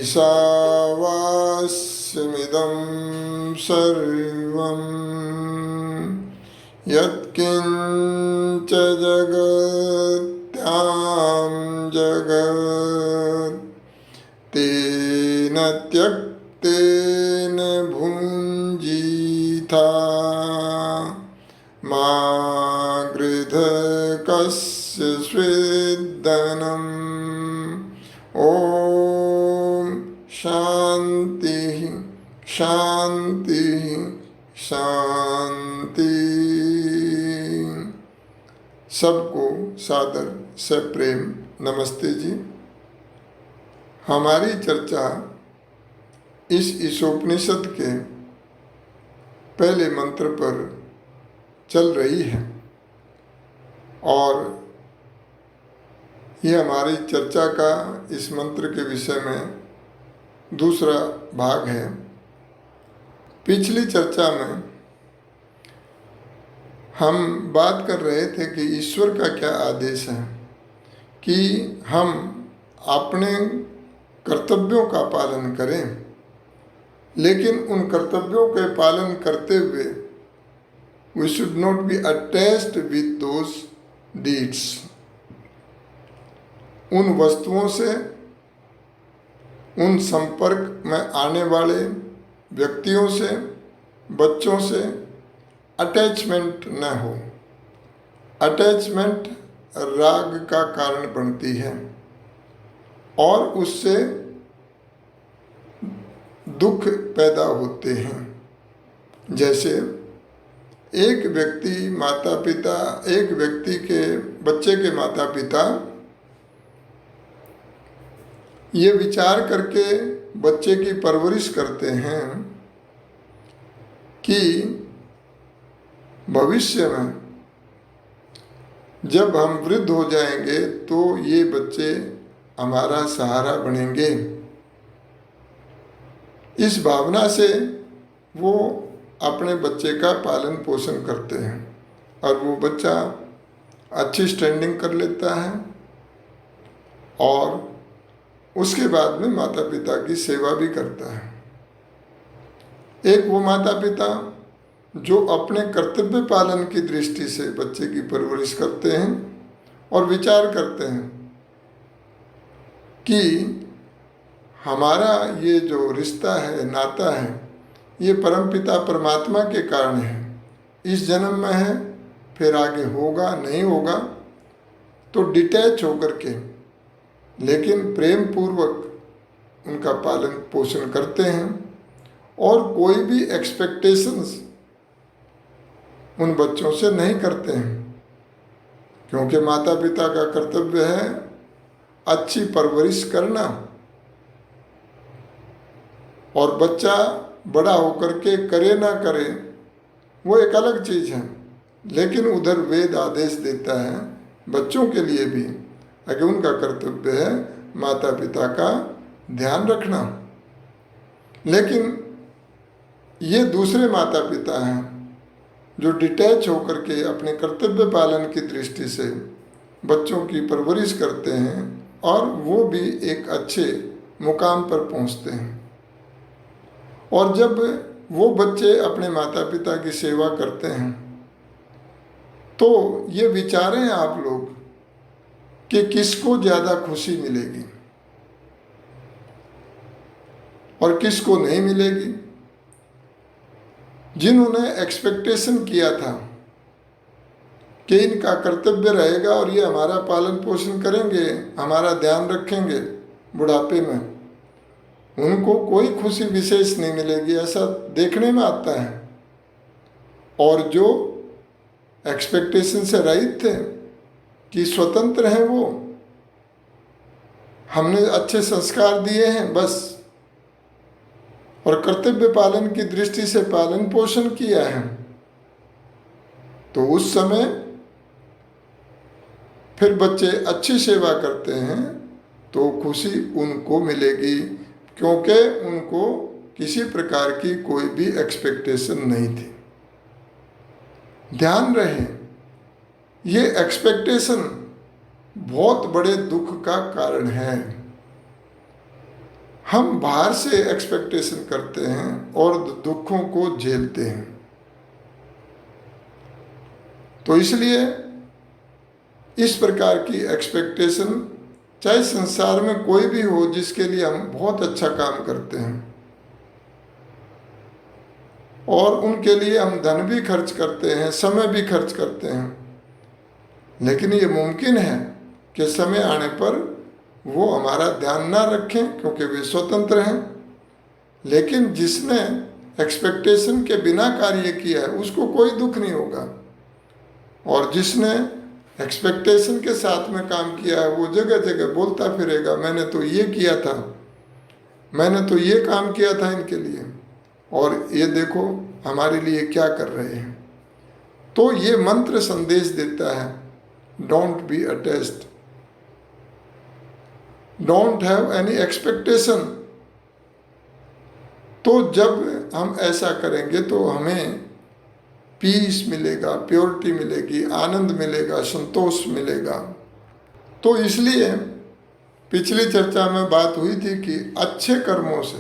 ईशावास्यमिदं सर्वं यत्किञ्च जगत्यां जगत् तेन त्यक्तेन भुञ्जीथा मा गृध् कस्य स्वेदनम्। ओम शांति शांति शांति। सबको सादर सप्रेम नमस्ते जी। हमारी चर्चा इस ईशोपनिषद के पहले मंत्र पर चल रही है और ये हमारी चर्चा का इस मंत्र के विषय में दूसरा भाग है। पिछली चर्चा में हम बात कर रहे थे कि ईश्वर का क्या आदेश है कि हम अपने कर्तव्यों का पालन करें, लेकिन उन कर्तव्यों के पालन करते हुए we should not be attached with those deeds। उन वस्तुओं से, उन संपर्क में आने वाले व्यक्तियों से, बच्चों से अटैचमेंट न हो। अटैचमेंट राग का कारण बनती है और उससे दुख पैदा होते हैं। जैसे एक व्यक्ति माता पिता, एक व्यक्ति के बच्चे के माता पिता ये विचार करके बच्चे की परवरिश करते हैं कि भविष्य में जब हम वृद्ध हो जाएंगे तो ये बच्चे हमारा सहारा बनेंगे। इस भावना से वो अपने बच्चे का पालन पोषण करते हैं और वो बच्चा अच्छी स्टैंडिंग कर लेता है और उसके बाद में माता पिता की सेवा भी करता है। एक वो माता पिता जो अपने कर्तव्य पालन की दृष्टि से बच्चे की परवरिश करते हैं और विचार करते हैं कि हमारा ये जो रिश्ता है, नाता है, ये परमपिता परमात्मा के कारण है। इस जन्म में है, फिर आगे होगा नहीं होगा, तो डिटैच होकर के लेकिन प्रेम पूर्वक उनका पालन पोषण करते हैं और कोई भी एक्सपेक्टेशंस उन बच्चों से नहीं करते हैं, क्योंकि माता पिता का कर्तव्य है अच्छी परवरिश करना। और बच्चा बड़ा होकर के करे ना करे वो एक अलग चीज़ है, लेकिन उधर वेद आदेश देता है बच्चों के लिए भी कि उनका कर्तव्य है माता पिता का ध्यान रखना। लेकिन ये दूसरे माता पिता हैं जो डिटैच होकर के अपने कर्तव्य पालन की दृष्टि से बच्चों की परवरिश करते हैं और वो भी एक अच्छे मुकाम पर पहुंचते हैं। और जब वो बच्चे अपने माता पिता की सेवा करते हैं तो ये विचारें आप लोग कि किसको ज़्यादा खुशी मिलेगी और किसको नहीं मिलेगी। जिन्होंने एक्सपेक्टेशन किया था कि इनका कर्तव्य रहेगा और ये हमारा पालन पोषण करेंगे, हमारा ध्यान रखेंगे बुढ़ापे में, उनको कोई खुशी विशेष नहीं मिलेगी, ऐसा देखने में आता है। और जो एक्सपेक्टेशन से रहित थे कि स्वतंत्र हैं, वो हमने अच्छे संस्कार दिए हैं बस, और कर्तव्य पालन की दृष्टि से पालन पोषण किया है, तो उस समय फिर बच्चे अच्छी सेवा करते हैं तो खुशी उनको मिलेगी, क्योंकि उनको किसी प्रकार की कोई भी एक्सपेक्टेशन नहीं थी। ध्यान रहे, ये एक्सपेक्टेशन बहुत बड़े दुख का कारण है। हम बाहर से एक्सपेक्टेशन करते हैं और दुखों को झेलते हैं। तो इसलिए इस प्रकार की एक्सपेक्टेशन, चाहे संसार में कोई भी हो जिसके लिए हम बहुत अच्छा काम करते हैं और उनके लिए हम धन भी खर्च करते हैं, समय भी खर्च करते हैं, लेकिन ये मुमकिन है कि समय आने पर वो हमारा ध्यान ना रखें क्योंकि वे स्वतंत्र हैं। लेकिन जिसने एक्सपेक्टेशन के बिना कार्य किया है उसको कोई दुख नहीं होगा, और जिसने एक्सपेक्टेशन के साथ में काम किया है वो जगह जगह बोलता फिरेगा, मैंने तो ये किया था, मैंने तो ये काम किया था इनके लिए, और ये देखो हमारे लिए क्या कर रहे हैं। तो ये मंत्र संदेश देता है, don't be attached, don't have any expectation. तो जब हम ऐसा करेंगे तो हमें पीस मिलेगा, प्योरिटी मिलेगी, आनंद मिलेगा, संतोष मिलेगा। तो इसलिए पिछली चर्चा में बात हुई थी कि अच्छे कर्मों से,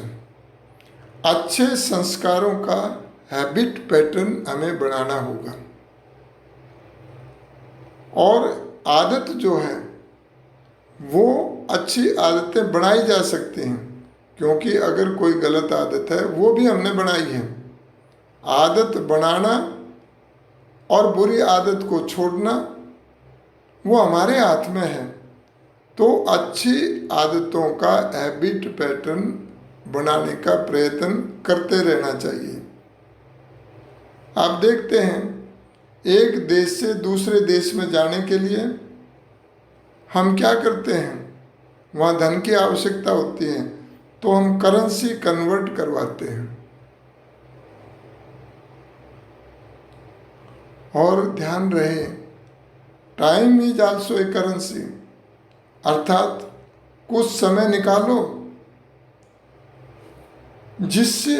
अच्छे संस्कारों का हैबिट पैटर्न हमें बनाना होगा, और आदत जो है वो अच्छी आदतें बनाई जा सकती हैं, क्योंकि अगर कोई गलत आदत है वो भी हमने बनाई है। आदत बनाना और बुरी आदत को छोड़ना वो हमारे हाथ में है। तो अच्छी आदतों का हैबिट पैटर्न बनाने का प्रयत्न करते रहना चाहिए। आप देखते हैं एक देश से दूसरे देश में जाने के लिए हम क्या करते हैं, वहाँ धन की आवश्यकता होती है तो हम करेंसी कन्वर्ट करवाते हैं। और ध्यान रहे, time is also a currency, अर्थात कुछ समय निकालो जिससे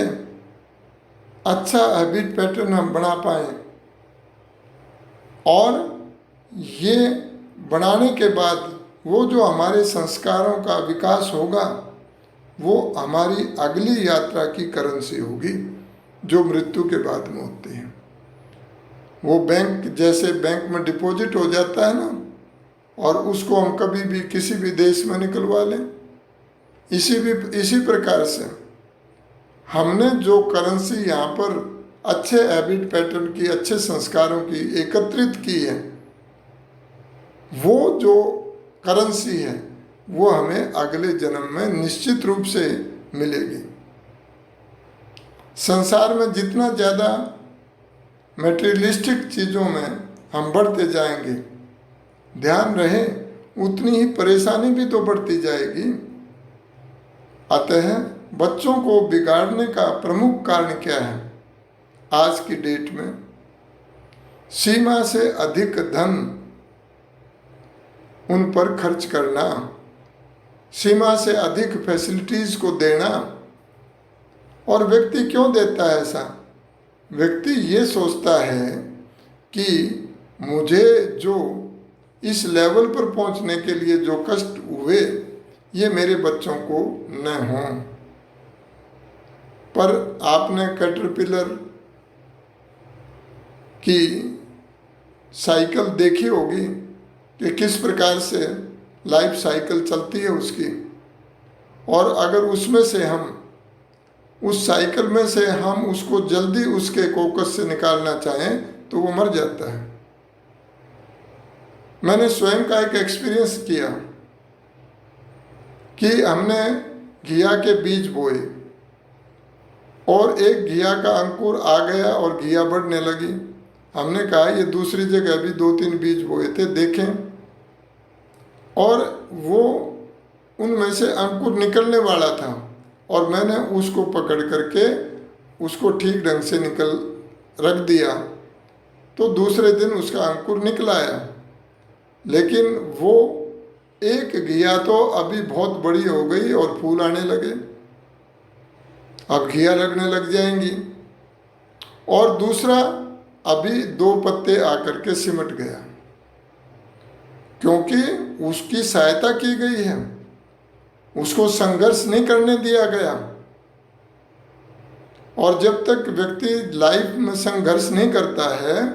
अच्छा हैबिट पैटर्न हम बना पाएं, और ये बनाने के बाद वो जो हमारे संस्कारों का विकास होगा वो हमारी अगली यात्रा की करेंसी होगी जो मृत्यु के बाद में होती है। वो बैंक, जैसे बैंक में डिपॉजिट हो जाता है ना, और उसको हम कभी भी किसी भी देश में निकलवा लें, इसी प्रकार से हमने जो करेंसी यहाँ पर अच्छे हैबिट पैटर्न की, अच्छे संस्कारों की एकत्रित की है, वो जो करेंसी है वो हमें अगले जन्म में निश्चित रूप से मिलेगी। संसार में जितना ज़्यादा मटेरियलिस्टिक चीज़ों में हम बढ़ते जाएंगे, ध्यान रहे उतनी ही परेशानी भी तो बढ़ती जाएगी। अतः बच्चों को बिगाड़ने का प्रमुख कारण क्या है आज की डेट में? सीमा से अधिक धन उन पर खर्च करना, सीमा से अधिक फैसिलिटीज को देना। और व्यक्ति क्यों देता है ऐसा? व्यक्ति ये सोचता है कि मुझे जो इस लेवल पर पहुंचने के लिए जो कष्ट हुए ये मेरे बच्चों को न हों। पर आपने कैटरपिलर की साइकिल देखी होगी कि किस प्रकार से लाइफ साइकिल चलती है उसकी, और अगर उसमें से हम उस साइकिल में से हम उसको जल्दी उसके कोकस से निकालना चाहें तो वो मर जाता है। मैंने स्वयं का एक एक्सपीरियंस किया कि हमने घिया के बीज बोए और एक घिया का अंकुर आ गया और घिया बढ़ने लगी। हमने कहा ये दूसरी जगह भी 2-3 बीज बोए थे, देखें, और वो उनमें से अंकुर निकलने वाला था और मैंने उसको पकड़ करके उसको ठीक ढंग से रख दिया तो दूसरे दिन उसका अंकुर निकल आया। लेकिन वो एक घिया तो अभी बहुत बड़ी हो गई और फूल आने लगे, अब घिया लगने लग जाएंगी, और दूसरा अभी 2 पत्ते आकर के सिमट गया, क्योंकि उसकी सहायता की गई है, उसको संघर्ष नहीं करने दिया गया। और जब तक व्यक्ति लाइफ में संघर्ष नहीं करता है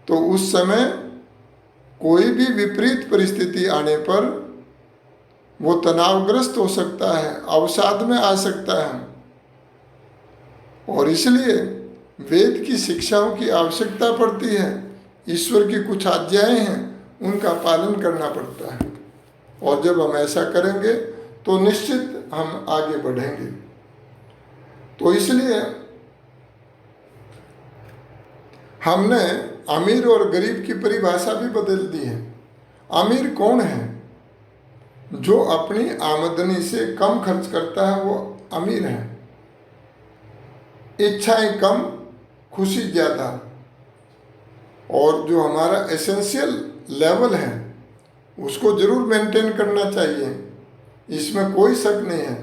तो उस समय कोई भी विपरीत परिस्थिति आने पर वो तनावग्रस्त हो सकता है, अवसाद में आ सकता है। और इसलिए वेद की शिक्षाओं की आवश्यकता पड़ती है। ईश्वर की कुछ आज्ञाएं हैं, उनका पालन करना पड़ता है। और जब हम ऐसा करेंगे तो निश्चित हम आगे बढ़ेंगे। तो इसलिए हमने अमीर और गरीब की परिभाषा भी बदल दी है। अमीर कौन है? जो अपनी आमदनी से कम खर्च करता है वो अमीर है। इच्छाएं कम, खुशी ज़्यादा। और जो हमारा एसेंशियल लेवल है उसको जरूर मेंटेन करना चाहिए, इसमें कोई शक नहीं है।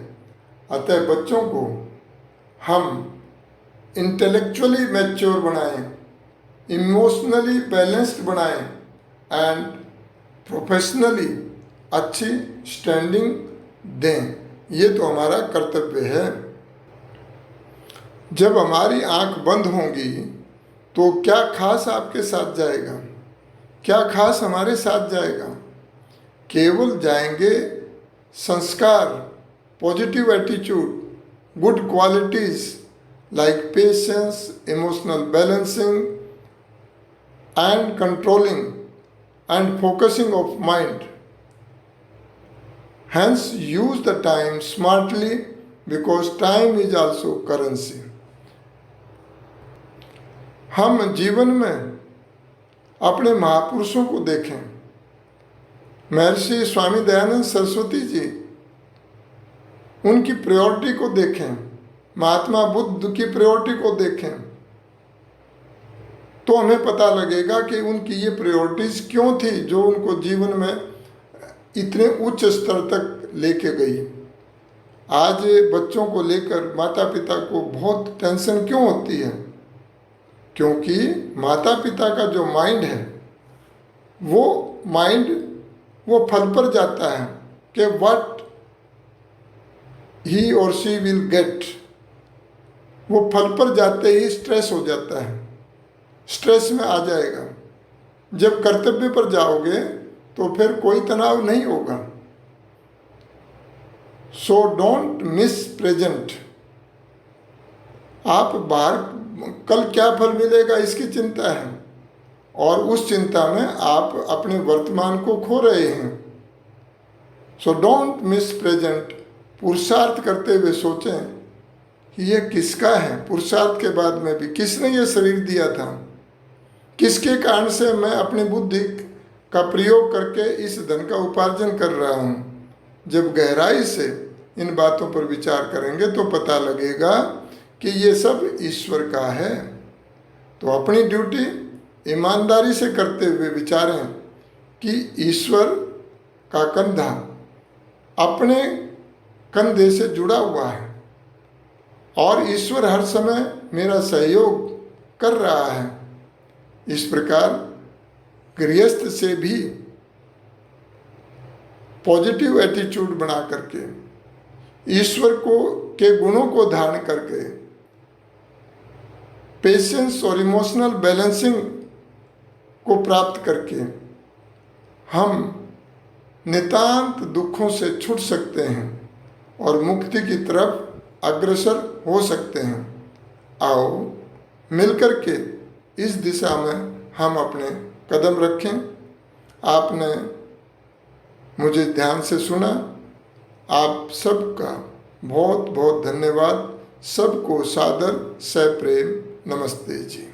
अतः बच्चों को हम इंटेलेक्चुअली मैच्योर बनाएं, इमोशनली बैलेंस्ड बनाएं एंड प्रोफेशनली अच्छी स्टैंडिंग दें। ये तो हमारा कर्तव्य है। जब हमारी आंख बंद होंगी तो क्या खास आपके साथ जाएगा? क्या खास हमारे साथ जाएगा? केवल जाएंगे संस्कार, positive attitude, good qualities like patience, emotional balancing and controlling and focusing of mind. Hence use the time smartly because time is also currency. हम जीवन में अपने महापुरुषों को देखें। महर्षि स्वामी दयानंद सरस्वती जी, उनकी प्रायोरिटी को देखें। महात्मा बुद्ध की प्रायोरिटी को देखें तो हमें पता लगेगा कि उनकी ये प्रायोरिटीज क्यों थी जो उनको जीवन में इतने उच्च स्तर तक लेके गई। आज बच्चों को लेकर माता पिता को बहुत टेंशन क्यों होती है? क्योंकि माता पिता का जो माइंड है वो फल पर जाता है कि व्हाट ही और शी विल गेट। वो फल पर जाते ही स्ट्रेस हो जाता है, स्ट्रेस में आ जाएगा। जब कर्तव्य पर जाओगे तो फिर कोई तनाव नहीं होगा। So don't miss present. आप बाहर कल क्या फल मिलेगा इसकी चिंता है और उस चिंता में आप अपने वर्तमान को खो रहे हैं। So don't miss present. पुरुषार्थ करते हुए सोचें कि यह किसका है। पुरुषार्थ के बाद में भी किसने ये शरीर दिया था, किसके कारण से मैं अपनी बुद्धि का प्रयोग करके इस धन का उपार्जन कर रहा हूँ। जब गहराई से इन बातों पर विचार करेंगे तो पता लगेगा कि ये सब ईश्वर का है। तो अपनी ड्यूटी ईमानदारी से करते हुए विचारें कि ईश्वर का कंधा अपने कंधे से जुड़ा हुआ है और ईश्वर हर समय मेरा सहयोग कर रहा है। इस प्रकार गृहस्थ से भी पॉजिटिव एटीट्यूड बना करके ईश्वर के गुणों को धारण करके पेशेंस और इमोशनल बैलेंसिंग को प्राप्त करके हम नितांत दुखों से छूट सकते हैं और मुक्ति की तरफ अग्रसर हो सकते हैं। आओ मिलकर के इस दिशा में हम अपने कदम रखें। आपने मुझे ध्यान से सुना। आप सबका बहुत बहुत धन्यवाद। सबको सादर सप्रेम नमस्ते जी।